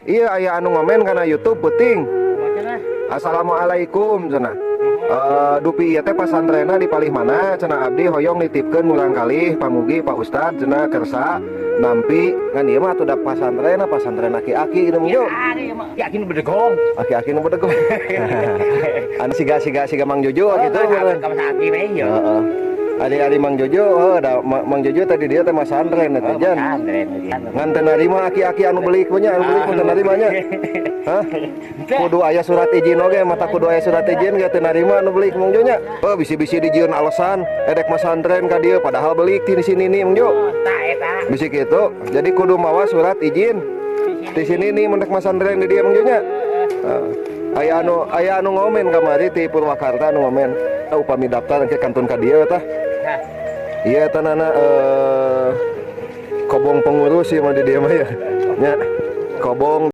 Iya aya anu ngomen kana YouTube puting. Assalamualaikum cenah. Dupi ieu teh pasantrenna di palih mana cenah abdi hoyong nitipkeun urang kalih pamugi Pak Ustad cenah kersa nampi ngan ieu mah atuh da pasantren aki-aki kitu mah. Aki nu bedegong. Aki-aki nu bedegong. Anu siga Mang Jojo kitu meureun. Ka aki we ya. Heeh. Adi Mang Jojo, da Mang Jojo tadi dia teh masantren eta jan. Ngan teu narima aki-aki anu beli punya, anu beli pun teu narimanya. Hah? Kudu aya surat izin oge, mata kudu aya surat izin ge teu narima anu beli Mang Jojo nya. Oh bisi-bisi dijieun alasan edek masantren ka dieu padahal beli di sini nih Mang Jo. Tah eta. Bisi kitu, jadi kudu mawa surat izin. Di sini nih mendek masantren di dieu Mang Jo nya. Aya anu ngomen kamari ti Purwakarta anu ngomen. Upami daftar ke kantun ka dieu tah. Iya tanana kobong pengurus ya mah di dia mah ya. Nya kobong